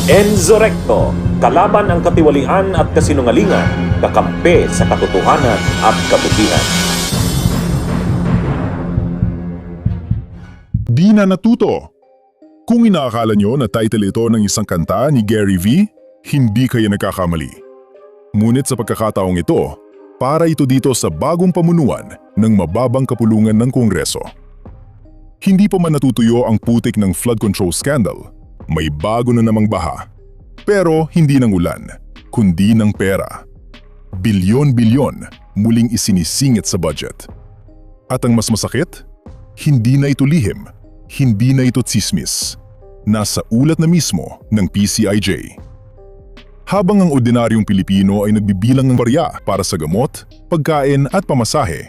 Enzo Recto, kalaban ang katiwalian at kasinungalingan, kakampi sa katotohanan at kabutihan. Di na natuto. Kung inaakala nyo na title ito ng isang kanta ni Gary V, hindi kayo nagkakamali. Ngunit sa pagkakataong ito, para ito dito sa bagong pamunuan ng mababang kapulungan ng Kongreso. Hindi pa man natutuyo ang putik ng flood control scandal, may bago na namang baha. Pero hindi ng ulan, kundi ng pera. Bilyon-bilyon muling isinisingit sa budget. At ang mas masakit, hindi na ito lihim. Hindi na ito tsismis. Nasa ulat na mismo ng PCIJ. Habang ang ordinaryong Pilipino ay nagbibilang ng barya para sa gamot, pagkain at pamasahe,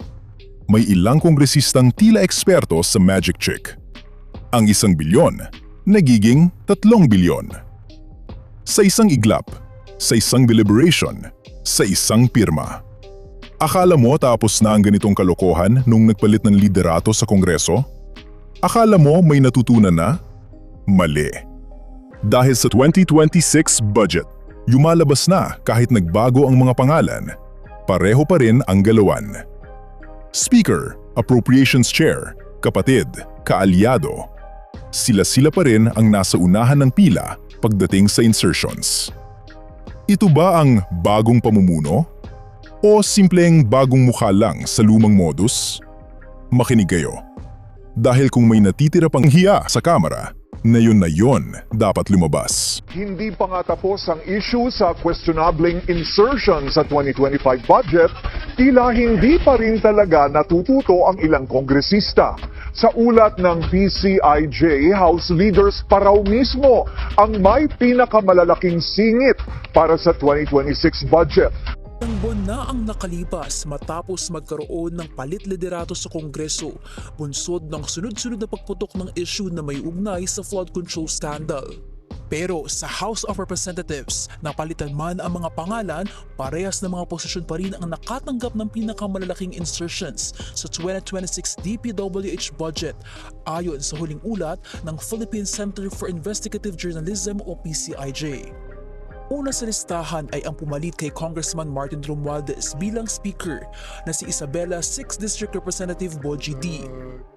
may ilang kongresistang tila eksperto sa magic trick. Ang 1 bilyon, nagiging 3 bilyon. Sa isang iglap, sa isang deliberation, sa isang pirma. Akala mo tapos na ang ganitong kalokohan nung nagpalit ng liderato sa Kongreso? Akala mo may natutunan na? Mali. Dahil sa 2026 budget, lumalabas na kahit nagbago ang mga pangalan, pareho pa rin ang galawan. Speaker, Appropriations Chair, kapatid, kaalyado. Sila-sila pa rin ang nasa unahan ng pila pagdating sa insertions. Ito ba ang bagong pamumuno? O simpleng bagong mukha lang sa lumang modus? Makinig kayo. Dahil kung may natitira pang hiya sa kamera, na yon dapat lumabas. Hindi pa nga tapos ang issue sa questionabling insertion sa 2025 budget, tila hindi pa rin talaga natututo ang ilang kongresista. Sa ulat ng PCIJ, House leaders pa raw mismo ang may pinakamalalaking singit para sa 2026 budget. Ilang buwan na ang nakalipas matapos magkaroon ng palit liderato sa Kongreso, bunsod ng sunod-sunod na pagputok ng issue na may ugnay sa flood control scandal. Pero sa House of Representatives, napalitan man ang mga pangalan, parehas na mga posisyon pa rin ang nakatanggap ng pinakamalalaking insertions sa 2026 DPWH budget, ayon sa huling ulat ng Philippine Center for Investigative Journalism o PCIJ. Una sa listahan ay ang pumalit kay Congressman Martin Romualdez bilang Speaker na si Isabela 6th District Representative Boji D.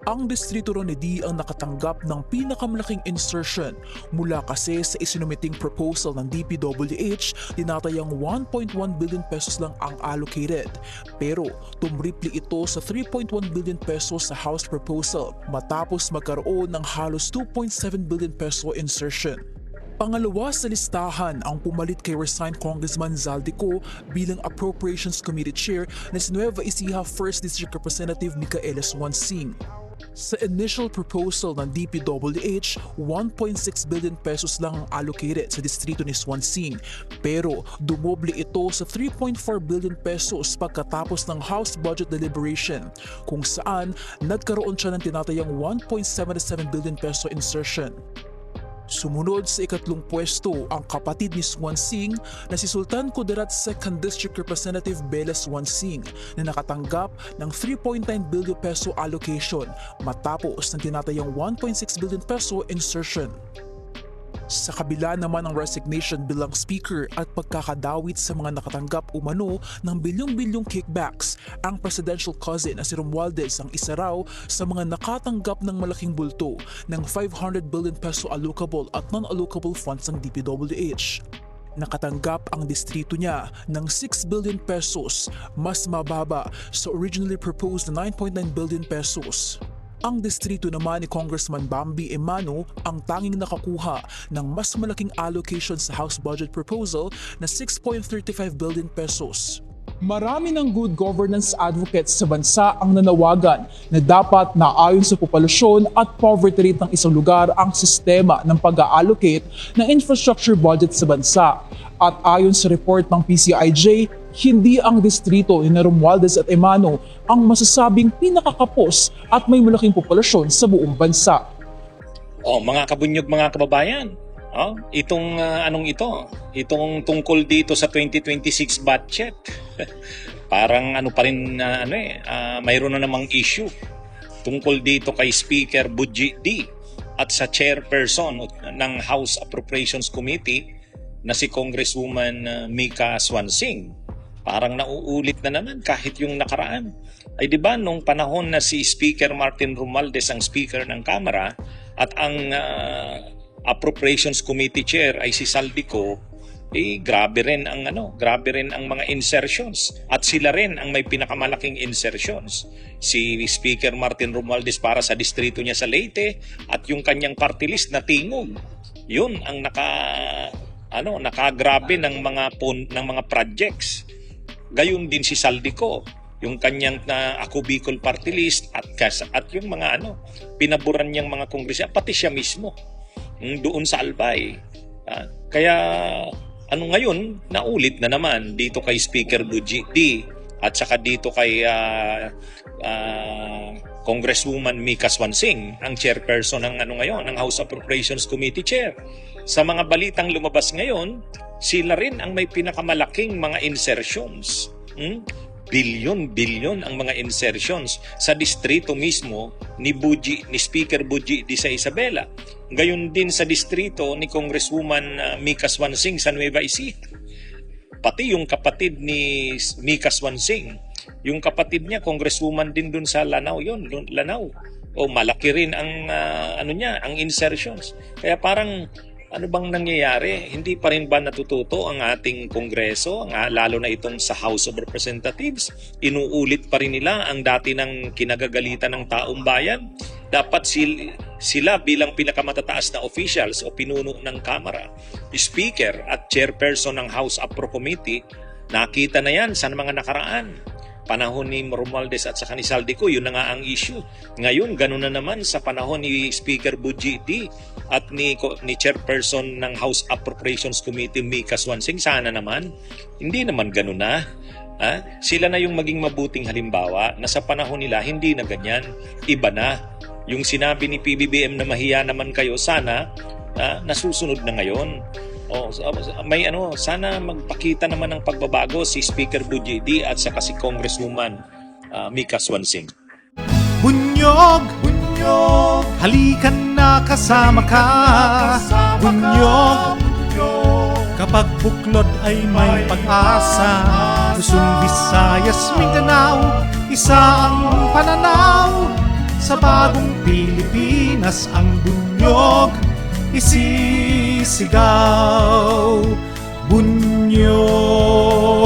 Ang distrito ron ni D ang nakatanggap ng pinakamalaking insertion mula kasi sa isinumiting proposal ng DPWH, tinatayang 1.1 billion pesos lang ang allocated. Pero tumripli ito sa 3.1 billion pesos sa House proposal matapos magkaroon ng halos 2.7 billion peso insertion. Pangalawa sa listahan ang pumalit kay resigned Congressman Zaldico bilang Appropriations Committee Chair na si Nueva Ecija 1st District Representative Micaela Swansing. Sa initial proposal ng DPWH, 1.6 billion pesos lang ang allocated sa distrito ni Swansing, pero dumoble ito sa 3.4 billion pesos pagkatapos ng House Budget Deliberation, kung saan nagkaroon siya ng tinatayang 1.77 billion peso insertion. Sumunod sa ikatlong pwesto ang kapatid ni Swansing na si Sultan Kudarat 2nd District Representative Bella Swansing na nakatanggap ng 3.9 billion peso allocation matapos ng tinatayang 1.6 billion peso insertion. Sa kabila naman ng resignation bilang speaker at pagkakadawit sa mga nakatanggap umano ng bilyong-bilyong kickbacks, ang presidential cousin na si Romualdez ang isa raw sa mga nakatanggap ng malaking bulto ng 500 billion peso allocable at non-allocable funds ng DPWH. Nakatanggap ang distrito niya ng 6 billion pesos, mas mababa sa originally proposed na 9.9 billion pesos. Ang distrito naman ni Congressman Bambi Emano ang tanging nakakuha ng mas malaking allocation sa House Budget Proposal na 6.35 billion pesos. Marami ng good governance advocates sa bansa ang nanawagan na dapat naayon sa populasyon at poverty rate ng isang lugar ang sistema ng pag-allocate ng infrastructure budget sa bansa. At ayon sa report ng PCIJ, hindi ang distrito ni Romualdez at Emano ang masasabing pinakakapos at may malaking populasyon sa buong bansa. Mga kabunyog, mga kababayan, itong itong tungkol dito sa 2026 budget. Parang pa rin mayroon na namang issue tungkol dito kay Speaker Boji D. at sa chairperson ng House Appropriations Committee na si Congresswoman Mika Swansing. Parang nauulit na naman kahit yung nakaraan. Ay di ba nung panahon na si Speaker Martin Romualdez ang Speaker ng Kamara at ang Appropriations Committee Chair ay si Saldico, grabe rin ang mga insertions at sila rin ang may pinakamalaking insertions. Si Speaker Martin Romualdez para sa distrito niya sa Leyte at yung kanyang party list na Tingog. Yun ang nakagrabe ng mga projects. Gayon din si Saldico, yung kanyang Ako Bicol party list at yung mga pinaboran niyang mga kongresista, pati siya mismo doon sa Albay. Kaya ngayon, naulit na naman dito kay Speaker Buji D at saka dito kay Congresswoman Mika Swansing, ang chairperson ng ng House Appropriations Committee Chair. Sa mga balitang lumabas ngayon, sila rin ang may pinakamalaking mga insertions. Bilyon ang mga insertions sa distrito mismo ni Speaker Buji D sa Isabela. Gayon din sa distrito ni Congresswoman Mika Swansing sa Nueva Ecija. Pati yung kapatid ni Mika Swansing, yung kapatid niya Congresswoman din dun sa Lanao Lanao. Malaki rin ang ang insertions. Kaya parang ano bang nangyayari? Hindi pa rin ba natututo ang ating Kongreso, lalo na itong sa House of Representatives? Inuulit pa rin nila ang dati ng kinagagalitan ng taong bayan? Dapat sila bilang pinakamatataas na officials o pinuno ng Kamara, Speaker at Chairperson ng House Appro Committee, nakita na yan sa mga nakaraan. Panahon ni Romualdez at saka ni Saldico, yun na nga ang issue. Ngayon, ganun na naman sa panahon ni Speaker Buji D at ni Chairperson ng House Appropriations Committee, Mika Swansing. Sana naman, hindi naman ganun na. Sila na yung maging mabuting halimbawa na sa panahon nila, hindi na ganyan. Iba na. Yung sinabi ni PBBM na mahiya naman kayo, sana nasusunod na ngayon. Sana magpakita naman ng pagbabago si Speaker Buji D at saka si Congresswoman Mika Swansing. Bunyog, halikan na kasama ka. Bunyog, kapag buklod ay may pag-asa. Luzon, Visayas, Mindanao, isa ang pananaw. Sa bagong Pilipinas ang bunyog isisigaw. Bunyog.